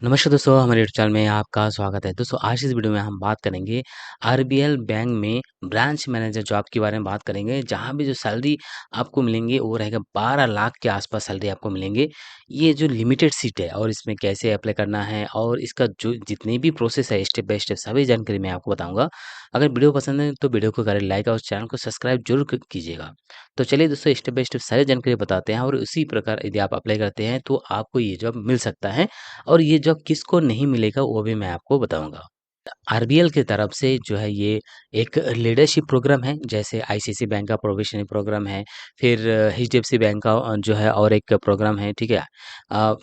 नमस्कार दोस्तों, हमारे यूट्यूब चैनल में आपका स्वागत है। दोस्तों, आज इस वीडियो में हम बात करेंगे आरबीएल बैंक में ब्रांच मैनेजर जॉब के बारे में बात करेंगे, जहाँ भी जो सैलरी आपको मिलेंगे वो रहेगा 12 लाख के आसपास सैलरी आपको मिलेंगे। ये जो लिमिटेड सीट है और इसमें कैसे अप्लाई करना है और इसका जो जितनी भी प्रोसेस है स्टेप बाय स्टेप सभी जानकारी मैं आपको बताऊँगा। अगर वीडियो पसंद है तो वीडियो को करें लाइक और चैनल को सब्सक्राइब ज़रूर कीजिएगा। तो चलिए दोस्तों, स्टेप बाय स्टेप सारी जानकारी बताते हैं और उसी प्रकार यदि आप अप्लाई करते हैं तो आपको ये जॉब मिल सकता है। और ये जॉब किसको नहीं मिलेगा वो भी मैं आपको बताऊँगा। आरबीएल की तरफ से जो है ये एक लीडरशिप प्रोग्राम है, जैसे आईसीआईसी बैंक का प्रोबेशनरी प्रोग्राम है, फिर एचडीएफसी बैंक का जो है और एक प्रोग्राम है, ठीक है?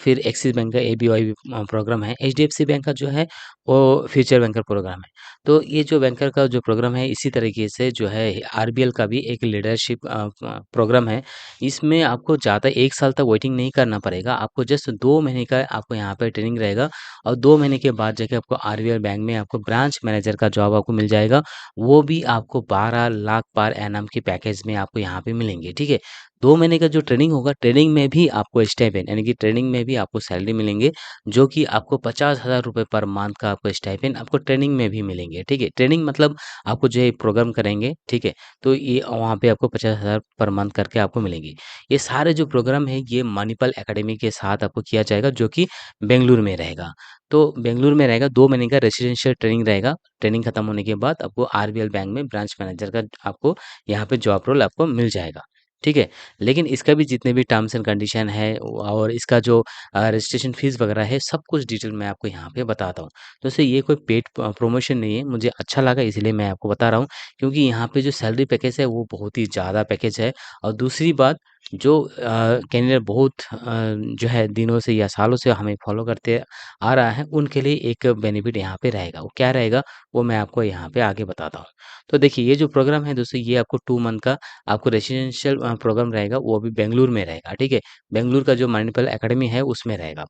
फिर एक्सिस बैंक का एबीवाय प्रोग्राम है, एचडीएफसी बैंक का जो है वो फ्यूचर बैंकर प्रोग्राम है। तो ये जो बैंकर का जो प्रोग्राम है इसी तरीके से जो है आरबीएल का भी एक लीडरशिप प्रोग्राम है। इसमें आपको ज़्यादा 1 साल तक वेटिंग नहीं करना पड़ेगा, आपको जस्ट 2 महीने का आपको यहाँ पे ट्रेनिंग रहेगा और 2 महीने के बाद जाके आपको आरबीएल बैंक में आपको ब्रांच मैनेजर का जॉब आपको मिल जाएगा। वो भी आपको 12 लाख पर एनम के पैकेज में आपको यहाँ पे मिलेंगे, ठीक है? 2 महीने का जो ट्रेनिंग होगा, ट्रेनिंग में भी आपको स्टाइपेंड यानी कि ट्रेनिंग में भी आपको सैलरी मिलेंगे, जो कि आपको 50,000 रुपए पर मंथ का आपको स्टाइपेंड आपको ट्रेनिंग में भी मिलेंगे, ठीक है? ट्रेनिंग मतलब आपको जो है प्रोग्राम करेंगे, ठीक है? तो ये वहाँ पे आपको 50,000 पर मंथ करके आपको मिलेंगे। ये सारे जो प्रोग्राम है ये मणिपाल अकेडमी के साथ आपको किया जाएगा, जो कि बेंगलुरु में रहेगा। तो बेंगलुरु में रहेगा, 2 महीने का रेसिडेंशियल ट्रेनिंग रहेगा। ट्रेनिंग खत्म होने के बाद आपको आरबीएल बैंक में ब्रांच मैनेजर का आपको यहाँ पे जॉब रोल आपको मिल जाएगा, ठीक है? लेकिन इसका भी जितने भी टर्म्स एंड कंडीशन है और इसका जो रजिस्ट्रेशन फीस वगैरह है, सब कुछ डिटेल मैं आपको यहाँ पे बताता हूँ। दोस्तों, ये कोई पेड प्रमोशन नहीं है, मुझे अच्छा लगा इसलिए मैं आपको बता रहा हूँ, क्योंकि यहाँ पे जो सैलरी पैकेज है वो बहुत ही ज़्यादा पैकेज है। और दूसरी बात, जो कैंडिडेट बहुत जो है दिनों से या सालों से हमें फॉलो करते आ रहा है, उनके लिए एक बेनिफिट यहाँ पे रहेगा। वो क्या रहेगा, वो मैं आपको यहाँ पे आगे बताता हूँ। तो देखिए, ये जो प्रोग्राम है दोस्तों, ये आपको 2 मंथ का आपको रेसिडेंशियल प्रोग्राम रहेगा, वो भी बेंगलुरु में रहेगा, ठीक है? बेंगलुरु का जो मणिपाल अकेडमी है उसमें रहेगा।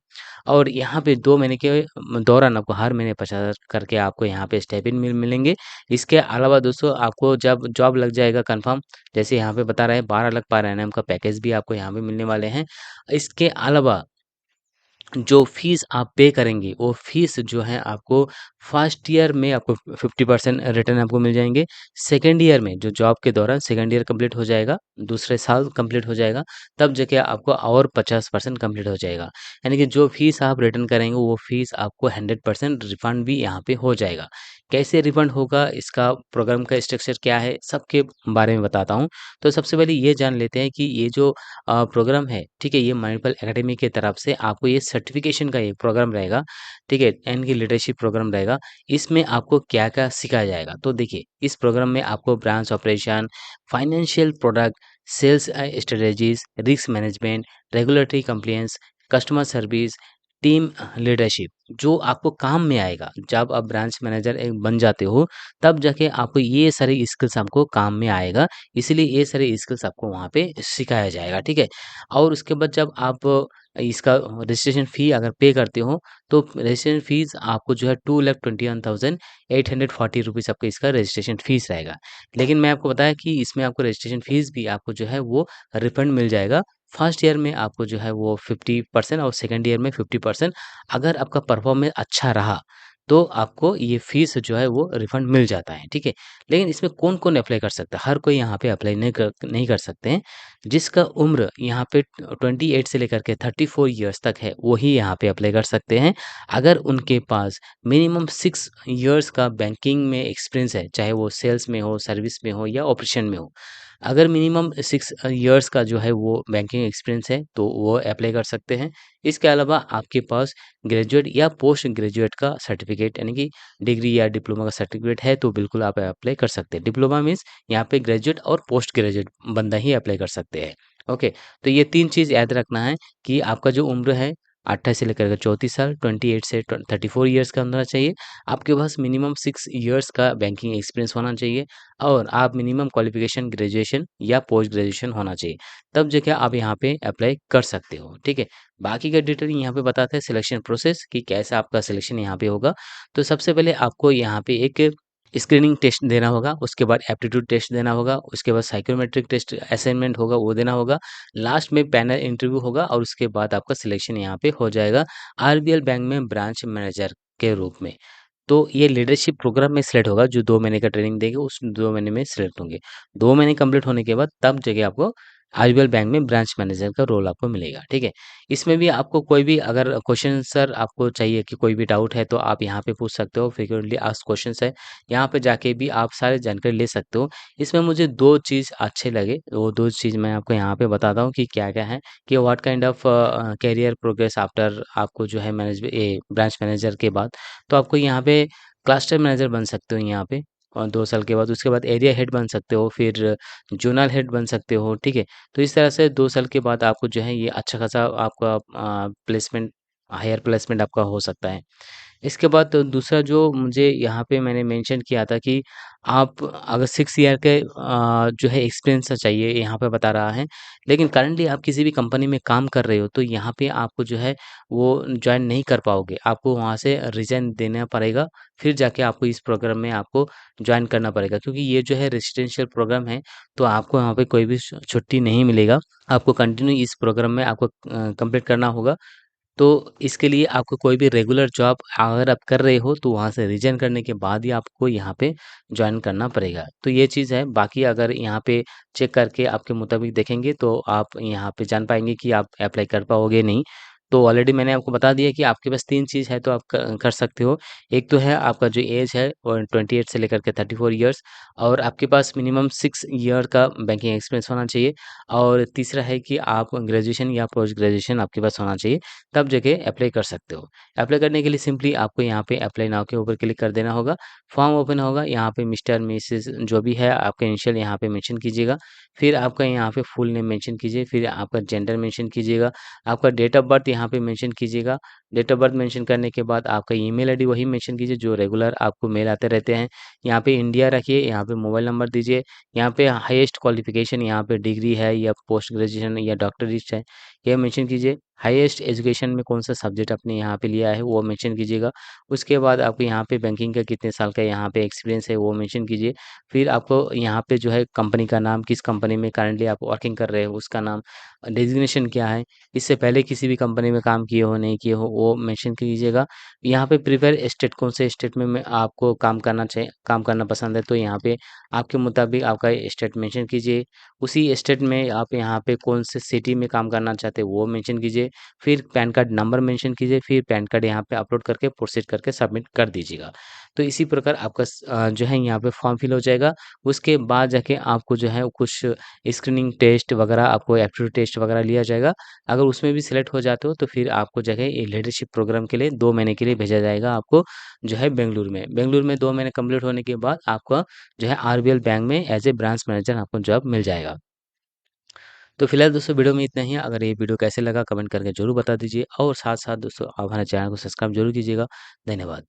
और यहाँ पे 2 महीने के दौरान आपको हर महीने 50,000 करके आपको यहाँ पे स्टाइपेंड मिलेंगे। इसके अलावा दोस्तों, आपको जब जॉब लग जाएगा कन्फर्म, जैसे यहाँ पे बता रहे हैं 12 लाख पर एनम का पैकेज भी आपको यहाँ पे मिलने वाले हैं। इसके अलावा जो फ़ीस आप पे करेंगे, वो फ़ीस जो है आपको फर्स्ट ईयर में आपको 50% रिटर्न आपको मिल जाएँगे। सेकंड ईयर में जो जॉब के दौरान सेकंड ईयर कंप्लीट हो जाएगा, दूसरे साल कंप्लीट हो जाएगा, तब जाके आपको और 50% कंप्लीट हो जाएगा। यानी कि जो फ़ीस आप रिटर्न करेंगे, वो फ़ीस आपको 100% रिफंड भी यहाँ पे हो जाएगा। कैसे रिफंड होगा, इसका प्रोग्राम का स्ट्रक्चर क्या है, सबके बारे में बताता हूँ। तो सबसे पहले ये जान लेते हैं कि ये जो प्रोग्राम है, ठीक है? ये मणिपाल अकेडमी की तरफ से आपको ये सर्टिफ़िकेशन का एक प्रोग्राम रहेगा, ठीक है? यानी कि लीडरशिप प्रोग्राम रहेगा। इसमें आपको क्या-क्या सिखाया जाएगा? तो देखिए, इस प्रोग्राम में आपको branch operation, financial product, sales strategies, risk management, regulatory compliance, customer service, team leadership जो आपको काम में आएगा। जब आप ब्रांच मैनेजर एक बन जाते हो, तब जाके आपको ये सारी स्किल्स आपको काम में आएगा। इसीलिए ये सारे स्किल्स आपको वहाँ पे सिखाया जाएगा, ठीक है? और उसके बाद जब आप इसका रजिस्ट्रेशन फ़ी अगर पे करते हो, तो रजिस्ट्रेशन फ़ीस आपको जो है 2,21,840 रुपीज़ आपका इसका रजिस्ट्रेशन फ़ीस रहेगा। लेकिन मैं आपको बताया कि इसमें आपको रजिस्ट्रेशन फ़ीस भी आपको जो है वो रिफंड मिल जाएगा। फर्स्ट ईयर में आपको जो है वो 50% और सेकंड ईयर में 50%। अगर आपका परफ़ॉर्मेंस अच्छा रहा, तो आपको ये फ़ीस जो है वो रिफंड मिल जाता है, ठीक है? लेकिन इसमें कौन-कौन अप्लाई कर सकता है? हर कोई यहाँ पे अप्लाई नहीं कर सकते हैं। जिसका उम्र यहाँ पे 28 से लेकर के 34 इयर्स तक है, वही यहाँ पे अप्लाई कर सकते हैं। अगर उनके पास मिनिमम 6 इयर्स का बैंकिंग में एक्सपीरियंस है, चाहे वो सेल्स में हो, सर्विस में हो या ऑपरेशन में हो। अगर मिनिमम 6 इयर्स का जो है वो बैंकिंग एक्सपीरियंस है, तो वो अप्लाई कर सकते हैं। इसके अलावा आपके पास ग्रेजुएट या पोस्ट ग्रेजुएट का सर्टिफ़िकेट यानी कि डिग्री या डिप्लोमा का सर्टिफ़िकेट है, तो बिल्कुल आप अप्लाई कर सकते हैं। डिप्लोमा मीन्स यहाँ पे ग्रेजुएट और पोस्ट ग्रेजुएट बंदा ही अप्लाई कर सकते हैं। ओके, तो ये 3 चीज़ याद रखना है कि आपका जो उम्र है 28 से लेकर के 34 साल, 28 से 34 इयर्स का होना चाहिए। आपके पास मिनिमम 6 इयर्स का बैंकिंग एक्सपीरियंस होना चाहिए और आप मिनिमम क्वालिफ़िकेशन ग्रेजुएशन या पोस्ट ग्रेजुएशन होना चाहिए। तब जाके आप यहाँ पे अप्लाई कर सकते हो, ठीक है? बाकी का डिटेल यहाँ पे बताते हैं सिलेक्शन प्रोसेस कि कैसे आपका सिलेक्शन यहाँ पे होगा। तो सबसे पहले आपको यहाँ पे एक स्क्रीनिंग टेस्ट देना होगा, उसके बाद एप्टीट्यूड टेस्ट देना होगा, उसके बाद साइकोमेट्रिक टेस्ट असाइनमेंट होगा वो देना होगा, लास्ट में पैनल इंटरव्यू होगा और उसके बाद आपका सिलेक्शन यहाँ पे हो जाएगा आरबीएल बैंक में ब्रांच मैनेजर के रूप में। तो ये लीडरशिप प्रोग्राम में सिलेक्ट होगा, जो 2 महीने का ट्रेनिंग देंगे उस 2 महीने में सिलेक्ट होंगे। 2 महीने कंप्लीट होने के बाद तब जाके आपको आरबीएल बैंक में ब्रांच मैनेजर का रोल आपको मिलेगा, ठीक है? इसमें भी आपको कोई भी अगर क्वेश्चन सर आपको चाहिए कि कोई भी डाउट है तो आप यहाँ पे पूछ सकते हो, फ्रीक्वेंटली आस्क्ड क्वेश्चन्स है, यहाँ पे जाके भी आप सारी जानकारी ले सकते हो। इसमें मुझे 2 चीज़ अच्छे लगे, वो 2 चीज़ मैं आपको यहाँ पे बताता हूँ कि क्या-क्या है, कि what kind of career progress after आपको जो है ब्रांच मैनेजर के बाद, तो आपको यहाँ पे क्लस्टर मैनेजर बन सकते हो यहाँ पे और 2 साल के बाद उसके बाद एरिया हेड बन सकते हो, फिर ज़ोनल हेड बन सकते हो, ठीक है? तो इस तरह से 2 साल के बाद आपको जो है ये अच्छा खासा आपका प्लेसमेंट हायर प्लेसमेंट आपका हो सकता है। इसके बाद तो दूसरा जो मुझे यहाँ पे मैंने मेंशन किया था कि आप अगर 6 ईयर के जो है एक्सपीरियंस चाहिए यहाँ पे बता रहा है। लेकिन करंटली आप किसी भी कंपनी में काम कर रहे हो तो यहाँ पे आपको जो है वो जॉइन नहीं कर पाओगे। आपको वहाँ से रिज़ाइन देना पड़ेगा, फिर जाके आपको इस प्रोग्राम में आपको जॉइन करना पड़ेगा क्योंकि ये जो है रेसिडेंशियल प्रोग्राम है, तो आपको वहाँ पे कोई भी छुट्टी नहीं मिलेगा। आपको कंटिन्यू इस प्रोग्राम में आपको कंप्लीट करना होगा। तो इसके लिए आपको कोई भी रेगुलर जॉब अगर आप कर रहे हो तो वहाँ से रिज़ाइन करने के बाद ही आपको यहाँ पे जॉइन करना पड़ेगा। तो ये चीज़ है, बाकी अगर यहाँ पे चेक करके आपके मुताबिक देखेंगे तो आप यहाँ पे जान पाएँगे कि आप अप्लाई कर पाओगे नहीं। तो ऑलरेडी मैंने आपको बता दिया कि आपके पास 3 चीज़ है तो आप क कर सकते हो। एक तो है आपका जो एज है वो 28 से लेकर के 34 इयर्स और आपके पास मिनिमम 6 ईयर का बैंकिंग एक्सपीरियंस होना चाहिए और तीसरा है कि आप ग्रेजुएशन या पोस्ट ग्रेजुएशन आपके पास होना चाहिए। तब जगह अप्लाई कर सकते हो। अप्लाई करने के लिए सिंपली आपको यहाँ पे अप्लाई नाउ के ऊपर क्लिक कर देना होगा। फॉर्म ओपन होगा, यहाँ पे मिस्टर, मिसेज़ जो भी है आपका इनिशियल यहाँ पे मेंशन कीजिएगा। फिर आपका यहाँ पे फुल नेम मेंशन कीजिए, फिर आपका जेंडर मेंशन कीजिएगा, आपका डेट ऑफ बर्थ यहाँ पे मेंशन कीजिएगा। डेट ऑफ बर्थ मेंशन करने के बाद आपका ईमेल आईडी वही मेंशन कीजिए जो रेगुलर आपको मेल आते रहते हैं। यहाँ पे इंडिया रखिए, यहाँ पे मोबाइल नंबर दीजिए, यहाँ पे हाईएस्ट क्वालिफ़िकेशन यहाँ पे डिग्री है या पोस्ट ग्रेजुएशन या डॉक्टरेट है, ये मेंशन कीजिए। हाईएस्ट एजुकेशन में कौन-सा सब्जेक्ट आपने यहाँ पे लिया है वो मेंशन कीजिएगा। उसके बाद आपको यहाँ पे बैंकिंग का कितने साल का यहाँ पे एक्सपीरियंस है वो मेंशन कीजिए। फिर आपको यहाँ पे जो है कंपनी का नाम, किस कंपनी में करंटली आप वर्किंग कर रहे हो उसका नाम, डेज़िग्नेशन क्या है, इससे पहले किसी भी कंपनी में काम किए हो, नहीं किए हो वो मेंशन कीजिएगा। यहाँ पे प्रेफ़र स्टेट कौन से स्टेट में आपको काम करना पसंद है तो यहाँ पे आपके मुताबिक आपका स्टेट मेंशन कीजिए। उसी स्टेट में आप यहाँ पे कौन से सिटी में काम करना चाहते हैं वो मेंशन कीजिए। फिर पैन कार्ड नंबर मेंशन कीजिए, फिर पैन कार्ड यहाँ पे अपलोड करके प्रोसीड करके सबमिट कर दीजिएगा। तो इसी प्रकार आपका जो है यहाँ पे फॉर्म फिल हो जाएगा। उसके बाद जाके आपको जो है कुछ स्क्रीनिंग टेस्ट वगैरह आपको एप्टीट्यूड टेस्ट वगैरह लिया जाएगा। अगर उसमें भी सिलेक्ट हो जाते हो तो फिर आपको जो है ये लीडरशिप प्रोग्राम के लिए 2 महीने के लिए भेजा जाएगा आपको जो है बेंगलुरु में। बेंगलुरु में 2 महीने कंप्लीट होने के बाद आपका जो है आरबीएल बैंक में एज़ ए ब्रांच मैनेजर आपको जॉब मिल जाएगा। तो फिलहाल दोस्तों वीडियो में इतना ही है। अगर ये वीडियो कैसे लगा कमेंट करके ज़रूर बता दीजिए और साथ-साथ दोस्तों आप हमारे चैनल को सब्सक्राइब ज़रूर कीजिएगा। धन्यवाद।